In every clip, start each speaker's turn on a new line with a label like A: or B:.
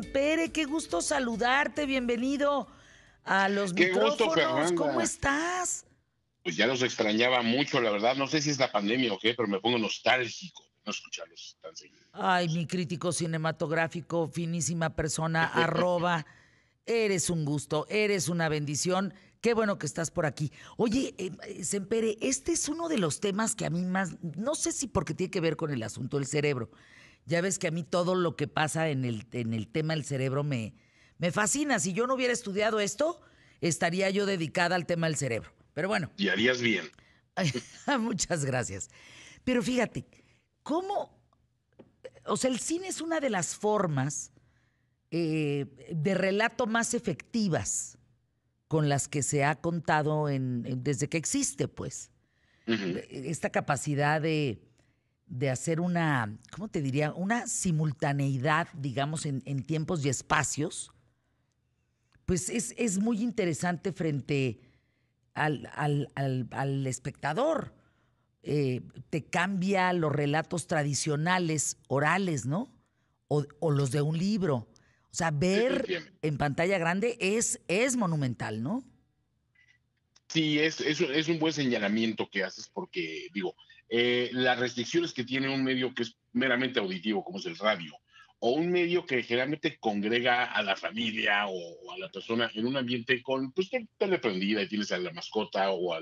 A: Pere, qué gusto saludarte, bienvenido a los
B: Qué gusto,
A: micrófonos, ¿cómo
B: Fernanda.
A: estás?
B: Pues ya los extrañaba mucho, la verdad. No sé si es la pandemia o qué, pero me pongo nostálgico de no escucharlos tan seguido.
A: Ay, mi crítico cinematográfico, finísima persona, arroba, eres un gusto, eres una bendición, qué bueno que estás por aquí. Oye, Sempere, este es uno de los temas que a mí más, no sé si porque tiene que ver con el asunto del cerebro. Ya ves que a mí todo lo que pasa en el tema del cerebro me fascina. Si yo no hubiera estudiado esto, estaría yo dedicada al tema del cerebro. Pero bueno,
B: Y harías bien.
A: ay, muchas gracias. Pero fíjate, ¿cómo? O sea, el cine es una de las formas de relato más efectivas con las que se ha contado desde que existe, pues.
B: Ujú.
A: Esta capacidad de hacer una, ¿cómo te diría? Una simultaneidad, digamos, en tiempos y espacios, pues es muy interesante frente al espectador. Te cambia los relatos tradicionales, orales, ¿no? O los de un libro. O sea, ver
B: Definitivamente.
A: en pantalla grande es monumental, ¿no?
B: Sí, es un buen señalamiento que haces porque, digo, las restricciones que tiene un medio que es meramente auditivo, como es el radio, o un medio que generalmente congrega a la familia o a la persona en un ambiente con, pues, tele prendida y tienes a la mascota o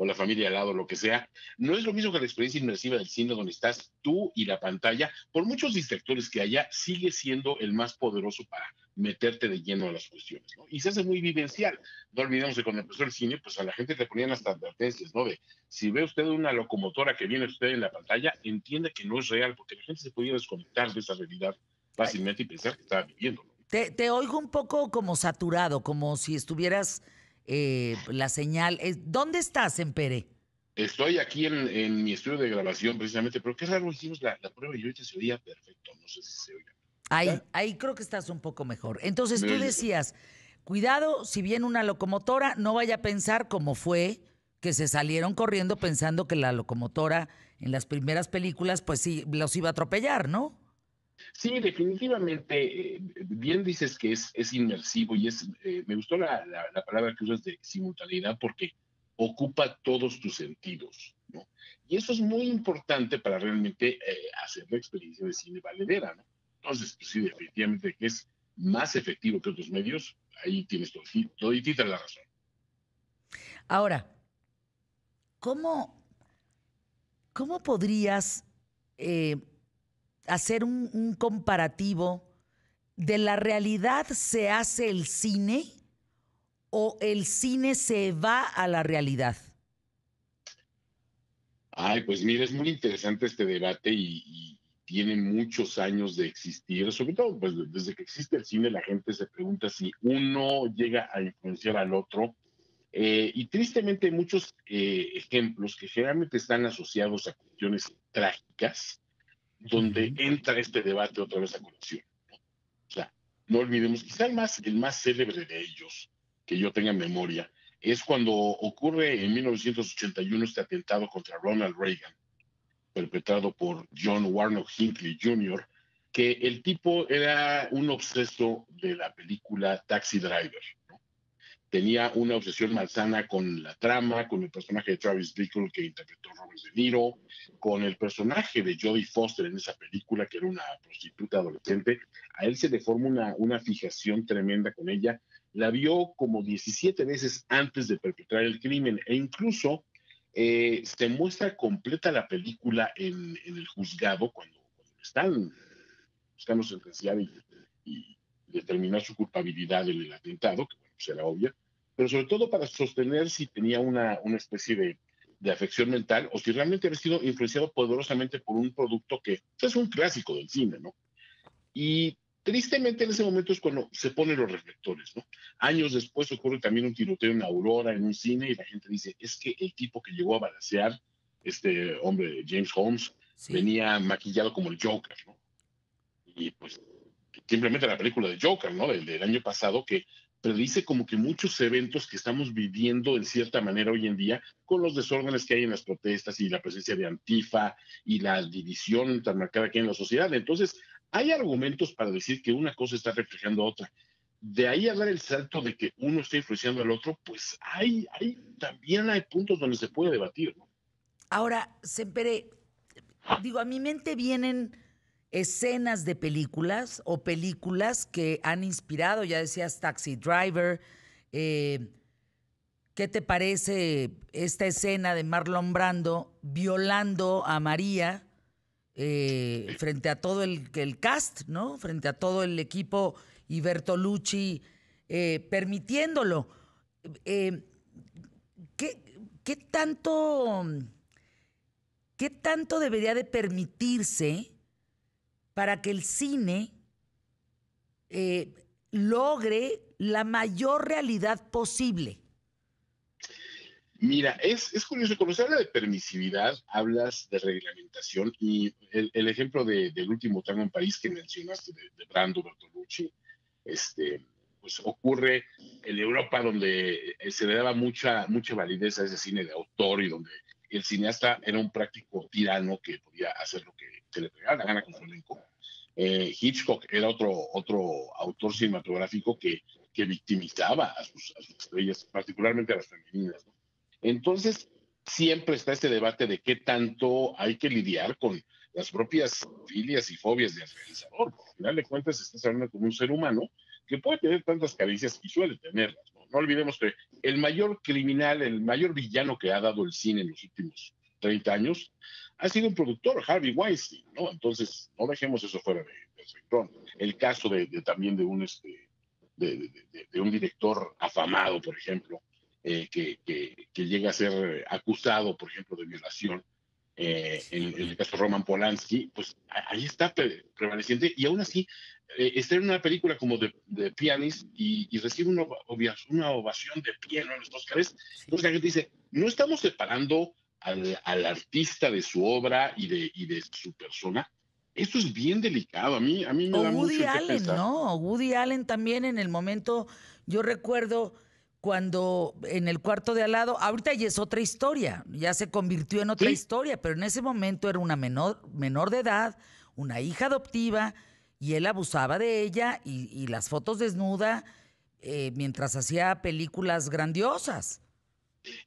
B: la familia al lado, lo que sea, no es lo mismo que la experiencia inmersiva del cine donde estás tú y la pantalla, por muchos distractores que haya, sigue siendo el más poderoso para meterte de lleno a las cuestiones, ¿no? Y se hace muy vivencial. No olvidemos que cuando empezó el cine, pues a la gente le ponían hasta advertencias, ¿no? De si ve usted una locomotora que viene usted en la pantalla, entiende que no es real, porque la gente se podía desconectar de esa realidad fácilmente y pensar que estaba viviendo, ¿no?
A: Te oigo un poco como saturado, como si estuvieras la señal. ¿Dónde estás, Empere?
B: Estoy aquí en mi estudio de grabación precisamente, pero qué raro, hicimos la prueba y ahorita se oía perfecto, no sé si se oiga.
A: Ahí creo que estás un poco mejor. Entonces
B: ¿Me
A: tú
B: oyes?
A: decías, cuidado, si viene una locomotora, no vaya a pensar como fue que se salieron corriendo pensando que la locomotora en las primeras películas, pues sí, los iba a atropellar, ¿no?
B: Sí, definitivamente, bien dices que es inmersivo y me gustó la palabra que usas de simultaneidad porque ocupa todos tus sentidos, ¿no? Y eso es muy importante para realmente hacer la experiencia de cine valedera, ¿no? Entonces, pues sí, definitivamente que es más efectivo que otros medios, ahí tienes toditita la razón.
A: Ahora, ¿cómo, cómo podrías eh, hacer un comparativo de la realidad se hace el cine o el cine se va a la realidad?
B: Ay, pues mira, es muy interesante este debate y tiene muchos años de existir, sobre todo pues, desde que existe el cine la gente se pregunta si uno llega a influenciar al otro y tristemente hay muchos ejemplos que generalmente están asociados a cuestiones trágicas donde
A: Ujú.
B: entra este debate otra vez a colación. O sea, no olvidemos, quizá el más célebre de ellos, que yo tenga en memoria, es cuando ocurre en 1981 este atentado contra Ronald Reagan perpetrado por John Warnock Hinckley Jr., que el tipo era un obseso de la película Taxi Driver. Tenía una obsesión malsana con la trama, con el personaje de Travis Bickle que interpretó Robert De Niro, con el personaje de Jodie Foster en esa película, que era una prostituta adolescente. A él se le forma una fijación tremenda con ella. La vio como 17 veces antes de perpetrar el crimen e incluso se muestra completa la película en el juzgado cuando están buscando sentenciar y determinar su culpabilidad en el atentado, que bueno, será obvia, pero sobre todo para sostener si tenía una especie de afección mental o si realmente había sido influenciado poderosamente por un producto que es un clásico del cine, ¿no? Y tristemente en ese momento es cuando se ponen los reflectores, ¿no? Años después ocurre también un tiroteo en Aurora, en un cine, y la gente dice, es que el tipo que llegó a balancear, este hombre, James Holmes,
A: Sí.
B: venía maquillado como el Joker, ¿no? Y pues simplemente la película de Joker, ¿no? Del año pasado, que predice como que muchos eventos que estamos viviendo en cierta manera hoy en día, con los desórdenes que hay en las protestas y la presencia de Antifa y la división tan marcada que hay en la sociedad. Entonces, hay argumentos para decir que una cosa está reflejando a otra. De ahí a dar el salto de que uno está influenciando al otro, pues también hay puntos donde se puede debatir, ¿no?
A: Ahora, Sempere, digo, a mi mente vienen escenas de películas o películas que han inspirado, ya decías Taxi Driver. eh, ¿Qué te parece esta escena de Marlon Brando violando a María frente a todo el cast, ¿no? Frente a todo el equipo y Bertolucci permitiéndolo. Eh, ¿qué, qué tanto, ¿Qué tanto debería de permitirse para que el cine eh, logre la mayor realidad posible?
B: Mira, es curioso, cuando se habla de permisividad, hablas de reglamentación y el ejemplo del último tango en París que mencionaste de Brando Bertolucci, este, pues ocurre en Europa donde se le daba mucha validez a ese cine de autor y donde el cineasta era un práctico tirano que podía hacer lo que se le pegaba la gana con su elenco. Hitchcock era otro autor cinematográfico que victimizaba a sus estrellas, particularmente a las femeninas, ¿no? Entonces, siempre está este debate de qué tanto hay que lidiar con las propias filias y fobias del realizador. Al final de cuentas, estás hablando con un ser humano que puede tener tantas caricias y suele tenerlas, ¿no? No olvidemos que el mayor criminal, el mayor villano que ha dado el cine en los últimos 30 años ha sido un productor, Harvey Weinstein, ¿no? Entonces, no dejemos eso fuera de renglón. El caso también de un director afamado, por ejemplo, que llega a ser acusado, por ejemplo, de violación, en el caso de Roman Polanski, pues ahí está prevaleciente y aún así está en una película como de Pianist y recibe una ovación de pie, ¿no?, en los Oscars. Entonces la gente dice, no estamos separando al artista de su obra y de su persona. Esto es bien delicado, a mí me
A: O
B: da mucho
A: Woody
B: en qué
A: Allen,
B: pensar.
A: ¿no? Woody Allen también en el momento, yo recuerdo cuando en el cuarto de al lado, ahorita ya es otra historia, ya se convirtió en otra
B: Sí,
A: historia, pero en ese momento era una menor de edad, una hija adoptiva, y él abusaba de ella y las fotos desnuda mientras hacía películas grandiosas.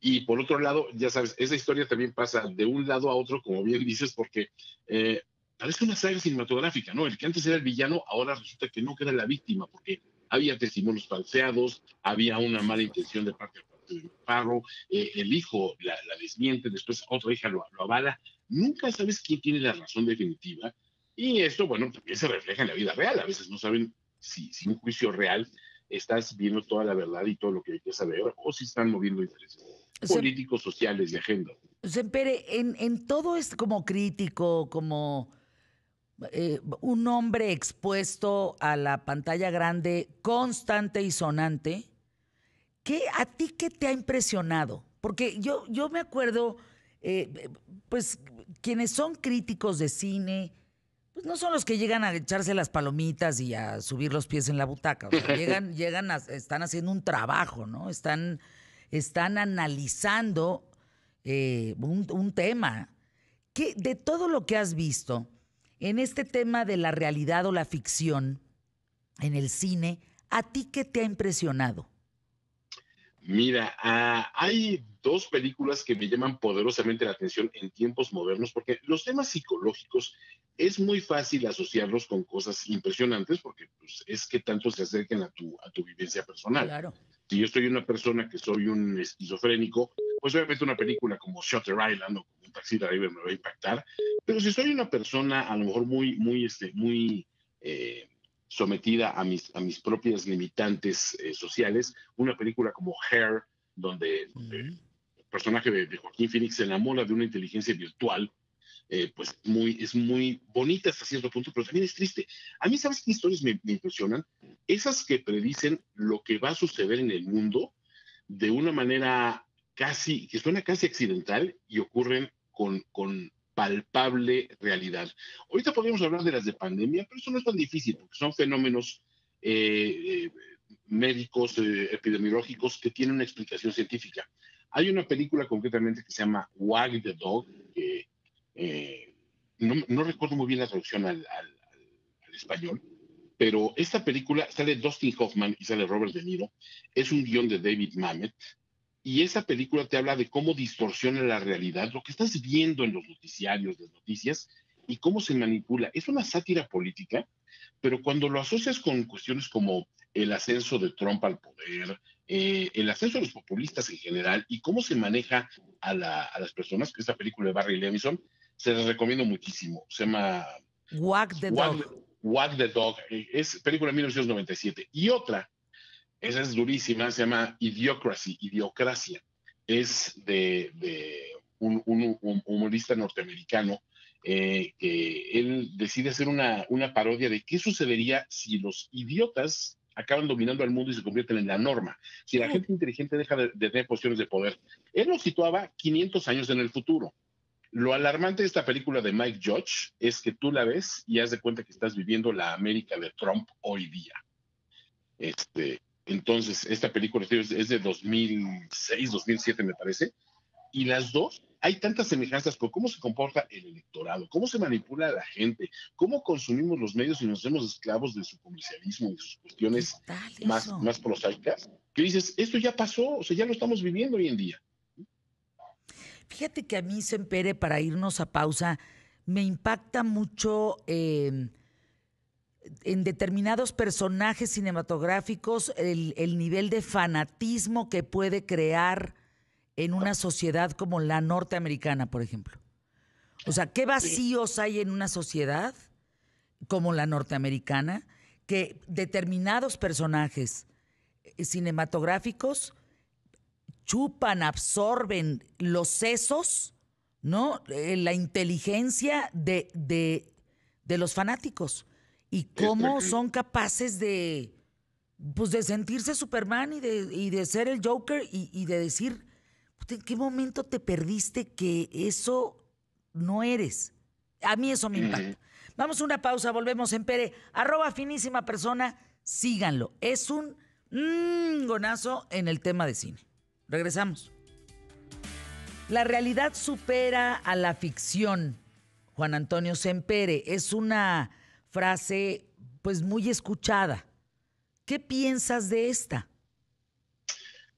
B: y por otro lado, ya sabes, esa historia también pasa de un lado a otro, como bien dices, porque eh, parece una saga cinematográfica, ¿no? El que antes era el villano, ahora resulta que no, que era la víctima, porque había testimonios falseados, había una mala intención de parte de Parro, el hijo la desmiente, después otra hija lo avala. Nunca sabes quién tiene la razón definitiva. Y esto, bueno, también se refleja en la vida real. A veces no saben si un juicio real estás viendo toda la verdad y todo lo que hay que saber, o si están moviendo intereses
A: Se,
B: políticos, sociales, de agenda.
A: Sempere, en todo es como crítico, como un hombre expuesto a la pantalla grande, constante y sonante. ¿A ti qué te ha impresionado? Porque yo me acuerdo, eh, pues quienes son críticos de cine, pues no son los que llegan a echarse las palomitas y a subir los pies en la butaca. O sea, están haciendo un trabajo, ¿no? Están analizando un tema. De todo lo que has visto en este tema de la realidad o la ficción en el cine, ¿a ti qué te ha impresionado?
B: Mira, hay dos películas que me llaman poderosamente la atención en tiempos modernos, porque los temas psicológicos es muy fácil asociarlos con cosas impresionantes, porque pues, es que tanto se acercan a tu vivencia personal.
A: Claro.
B: Si yo estoy una persona que soy un esquizofrénico, pues obviamente una película como Shutter Island o como un Taxi Driver me va a impactar, pero si soy una persona a lo mejor muy eh, sometida a mis propias limitantes sociales, una película como Hair, donde
A: Mm.
B: el personaje de Joaquín Phoenix se enamora de una inteligencia virtual, pues es muy bonita hasta cierto punto, pero también es triste. A mí, ¿sabes qué historias me impresionan? Esas que predicen lo que va a suceder en el mundo de una manera que suena casi accidental y ocurren con palpable realidad. Ahorita podríamos hablar de las de pandemia, pero eso no es tan difícil, porque son fenómenos eh, eh, médicos, epidemiológicos, que tienen una explicación científica. Hay una película concretamente que se llama Wag the Dog, que eh, no recuerdo muy bien la traducción al español, pero esta película sale Dustin Hoffman y sale Robert De Niro, es un guión de David Mamet, y esa película te habla de cómo distorsiona la realidad, lo que estás viendo en los noticiarios, las noticias, y cómo se manipula. Es una sátira política, pero cuando lo asocias con cuestiones como el ascenso de Trump al poder, el ascenso de los populistas en general, y cómo se maneja a las personas, que esta película de Barry Levinson, se les recomiendo muchísimo. Se llama
A: Wag the
B: Wag,
A: Dog.
B: Wag the Dog, es película de 1997. Y otra, esa es durísima, se llama Idiocracy, Idiocracia. Es de un humorista norteamericano que él decide hacer una parodia de qué sucedería si los idiotas acaban dominando al mundo y se convierten en la norma, si la gente inteligente deja de tener posiciones de poder. Él lo situaba 500 años en el futuro. Lo alarmante de esta película de Mike Judge es que tú la ves y haz de cuenta que estás viviendo la América de Trump hoy día. Entonces, esta película es de 2006, 2007 me parece, y las dos, hay tantas semejanzas por cómo se comporta el electorado, cómo se manipula a la gente, cómo consumimos los medios y nos hacemos esclavos de su comercialismo y sus
A: ¿Qué
B: cuestiones
A: tal
B: más,
A: eso?
B: más prosaicas, que dices, esto ya pasó, o sea, ya lo estamos viviendo hoy en día.
A: Fíjate que a mí, Sempere, para irnos a pausa, me impacta mucho en determinados personajes cinematográficos el nivel de fanatismo que puede crear en una sociedad como la norteamericana, por ejemplo. O sea, ¿qué
B: Sí,
A: vacíos hay en una sociedad como la norteamericana que determinados personajes cinematográficos chupan, absorben los sesos, ¿no? La inteligencia de los fanáticos y
B: es
A: cómo
B: tremendo.
A: son capaces pues de sentirse Superman y de ser el Joker y de decir, "Puta, ¿en qué momento te perdiste que eso no eres?" A mí eso me
B: Ujú.
A: impacta. Vamos a una pausa, volvemos en Pere. @finísima persona, síganlo. Es un gonazo en el tema de cine. Regresamos. La realidad supera a la ficción. Juan Antonio Sempere, es una frase pues muy escuchada. ¿Qué piensas de esta?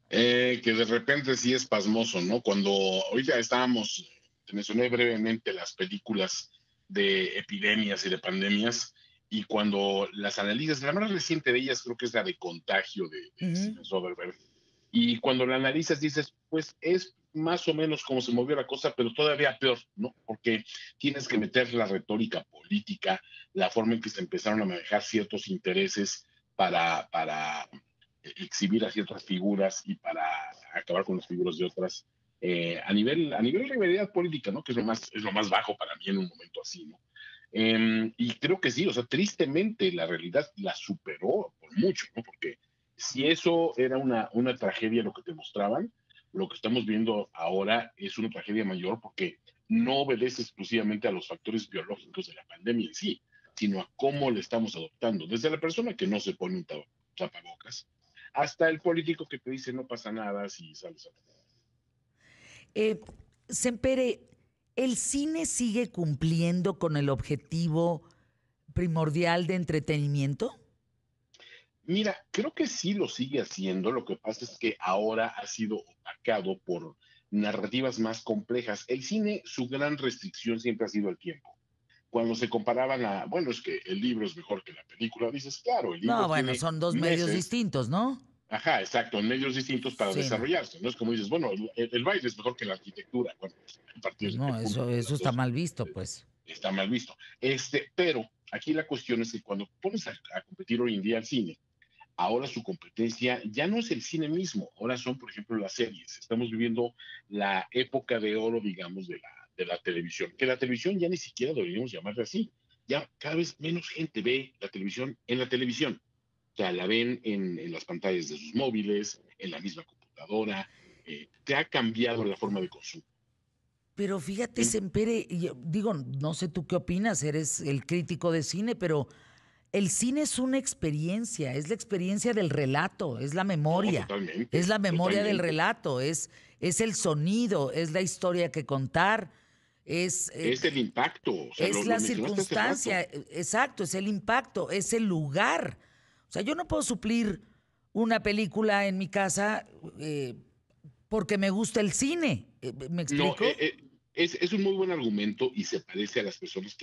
B: Que de repente sí es pasmoso, ¿no? Cuando ahorita estábamos, te mencioné brevemente las películas de epidemias y de pandemias, y cuando las analizas, la más reciente de ellas creo que es la de Contagio de
A: Ujú.
B: Steven Soderbergh, y cuando la analizas dices, pues es más o menos como se movió la cosa, pero todavía peor, ¿no? Porque tienes que meter la retórica política, la forma en que se empezaron a manejar ciertos intereses para exhibir a ciertas figuras y para acabar con las figuras de otras a nivel de rivalidad política, ¿no? Que es lo más bajo para mí en un momento así, ¿no? Y creo que sí, o sea, tristemente la realidad la superó por mucho, ¿no? Porque si eso era una tragedia lo que te mostraban, lo que estamos viendo ahora es una tragedia mayor porque no obedece exclusivamente a los factores biológicos de la pandemia en sí, sino a cómo le estamos adoptando. Desde la persona que no se pone un tapabocas, hasta el político que te dice no pasa nada si sales a...
A: Eh, Sempere, ¿el cine sigue cumpliendo con el objetivo primordial de entretenimiento?
B: Mira, creo que sí lo sigue haciendo, lo que pasa es que ahora ha sido opacado por narrativas más complejas. El cine, su gran restricción siempre ha sido el tiempo. Cuando se comparaban bueno, es que el libro es mejor que la película, dices, claro, el libro
A: No, bueno,
B: tiene
A: son dos medios
B: meses,
A: distintos, ¿no?
B: ajá, exacto, en medios distintos para
A: Sí, no.
B: desarrollarse, ¿no? Es como dices, bueno, el baile es mejor que la arquitectura, bueno, pues, a
A: Pues
B: partir de qué
A: no,
B: punto, ¿no?
A: eso
B: Las
A: está
B: dos
A: mal visto, pues.
B: está mal visto. Pero aquí la cuestión es que cuando pones a competir hoy en día al cine, ahora su competencia ya no es el cine mismo, ahora son, por ejemplo, las series. Estamos viviendo la época de oro, digamos, de la televisión, que la televisión ya ni siquiera deberíamos llamarla así. Ya cada vez menos gente ve la televisión en la televisión. O sea, la ven en las pantallas de sus móviles, en la misma computadora. Te ha cambiado la forma de consumo.
A: Pero fíjate,
B: En-
A: Sempere, y yo digo, no sé tú qué opinas, eres el crítico de cine, pero el cine es una experiencia, es la experiencia del relato,
B: no,
A: es
B: totalmente,
A: la memoria del
B: totalmente.
A: relato, es el sonido, es la historia que contar.
B: Es el impacto, o sea,
A: es
B: lo
A: la
B: mencionaste hace rato.
A: circunstancia, exacto, es el impacto, es el lugar. O sea, yo no puedo suplir una película en mi casa porque me gusta el cine. ¿Me
B: No,
A: explico?
B: es un muy buen argumento y se parece a las personas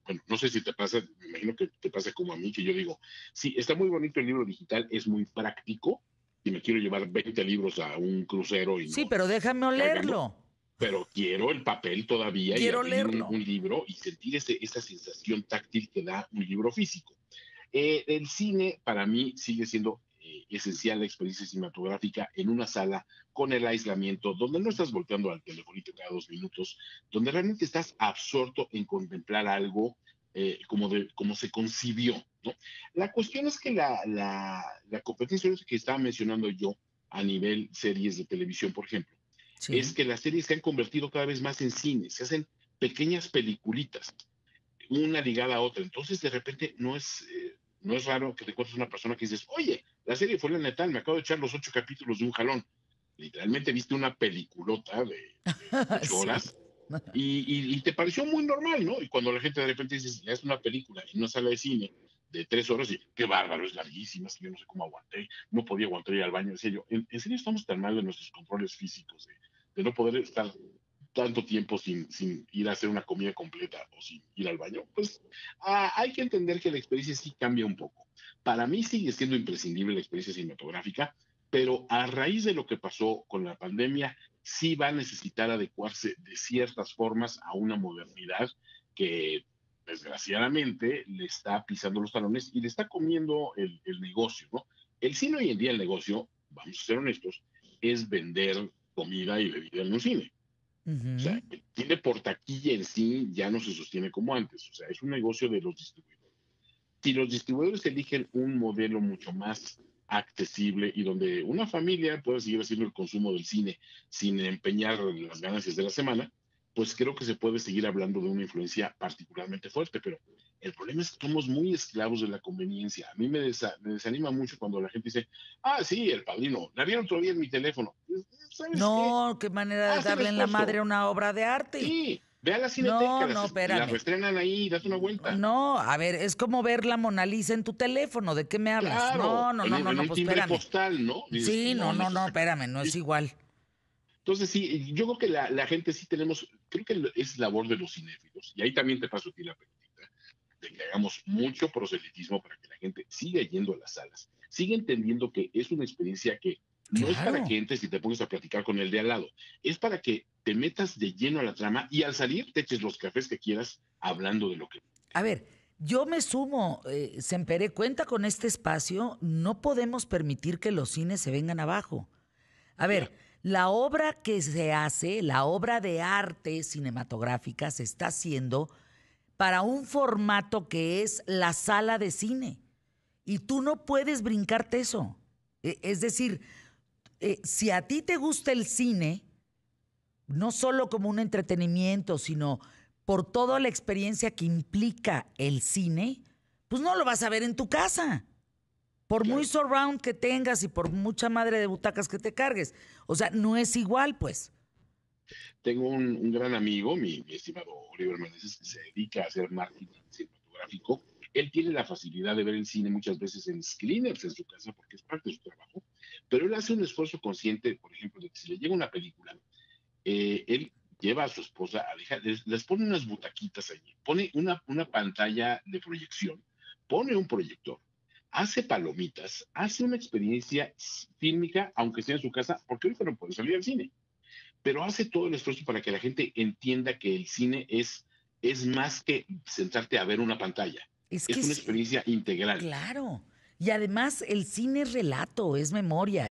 B: bueno, no sé si te pasa, me imagino que te pasa como a mí, que yo digo, sí, está muy bonito el libro digital, es muy práctico, y me quiero llevar 20 libros a un crucero y
A: Sí,
B: no
A: pero déjame
B: cargando,
A: olerlo.
B: pero quiero el papel todavía y
A: Quiero
B: abrir
A: olerlo.
B: un libro y sentir esa sensación táctil que da un libro físico. El cine para mí sigue siendo esencial la experiencia cinematográfica en una sala con el aislamiento, donde no estás volteando al telefonito cada 2 minutos, donde realmente estás absorto en contemplar algo como se concibió, ¿no? La cuestión es que la competencia que estaba mencionando yo a nivel series de televisión, por ejemplo, es
A: Sí.
B: que las series se han convertido cada vez más en cine, se hacen pequeñas peliculitas una ligada a otra. Entonces, de repente, no es raro que te encuentres una persona que dices, oye, la serie fue la tal, me acabo de echar los 8 capítulos de un jalón. Literalmente viste una peliculota de 8 horas
A: Sí.
B: y te pareció muy normal, ¿no? Y cuando la gente de repente dice, ya es una película en una sala de cine de 3 horas, y qué bárbaro, es larguísima, es que yo no sé cómo aguanté, no podía aguantar ir al baño, decía yo, ¿en serio estamos tan mal de nuestros controles físicos, de no poder estar tanto tiempo sin ir a hacer una comida completa o sin ir al baño? Pues hay que entender que la experiencia sí cambia un poco. Para mí sigue siendo imprescindible la experiencia cinematográfica, pero a raíz de lo que pasó con la pandemia, sí va a necesitar adecuarse de ciertas formas a una modernidad que desgraciadamente le está pisando los talones y le está comiendo el negocio, ¿no? El cine hoy en día, el negocio, vamos a ser honestos, es vender comida y bebida en un cine. O sea,
A: Ujú.
B: el cine por taquilla en sí ya no se sostiene como antes. O sea, es un negocio de los distribuidores. Si los distribuidores eligen un modelo mucho más accesible y donde una familia pueda seguir haciendo el consumo del cine sin empeñar las ganancias de la semana, pues creo que se puede seguir hablando de una influencia particularmente fuerte, pero el problema es que somos muy esclavos de la conveniencia. A mí me desanima mucho cuando la gente dice, ah, sí, El Padrino, la vieron todavía en mi teléfono. ¿Sabes qué?
A: No, qué manera de
B: Haz el
A: darle en la madre
B: esfuerzo.
A: a una obra de arte.
B: Sí, ve a la cineteca,
A: No, no,
B: las
A: espérame.
B: reestrenan ahí, date una vuelta.
A: No, a ver, es como ver la Mona Lisa en tu teléfono. ¿De qué me hablas?
B: Claro,
A: No, no, no, no,
B: en
A: no,
B: un
A: pues
B: timbre
A: espérame.
B: postal, ¿no? Dices,
A: Sí, no,
B: no, no
A: no,
B: es
A: no,
B: exacto.
A: espérame, no es
B: Sí.
A: igual.
B: Entonces, sí, yo creo que la gente sí tenemos, creo que es labor de los cinéfilos, y ahí también te paso a ti la pelotita, de que hagamos mucho proselitismo para que la gente siga yendo a las salas, siga entendiendo que es una experiencia que no es para
A: Claro.
B: que entres y te pongas a platicar con el de al lado, es para que te metas de lleno a la trama y al salir te eches los cafés que quieras hablando de lo que...
A: A ver, yo me sumo, Semperé, cuenta con este espacio, no podemos permitir que los cines se vengan abajo. A ver,
B: Claro,
A: la obra que se hace, la obra de arte cinematográfica se está haciendo para un formato que es la sala de cine. Y tú no puedes brincarte eso. Es decir, si a ti te gusta el cine, no solo como un entretenimiento, sino por toda la experiencia que implica el cine, pues no lo vas a ver en tu casa. Por muy
B: claro.
A: surround que tengas y por mucha madre de butacas que te cargues. O sea, no es igual, pues.
B: Tengo un gran amigo, mi estimado Oliver Meneses, que se dedica a hacer marketing cinematográfico. Él tiene la facilidad de ver el cine muchas veces en screeners en su casa porque es parte de su trabajo, pero él hace un esfuerzo consciente, por ejemplo, de que si le llega una película, él lleva a su esposa a dejar, les pone unas butaquitas allí, pone una pantalla de proyección, pone un proyector, hace palomitas, hace una experiencia fílmica, aunque sea en su casa, porque ahorita no puede salir al cine, pero hace todo el esfuerzo para que la gente entienda que el cine es más que sentarte a ver una pantalla,
A: Es que
B: es una
A: es,
B: experiencia integral.
A: claro. Y además el cine es relato, es memoria,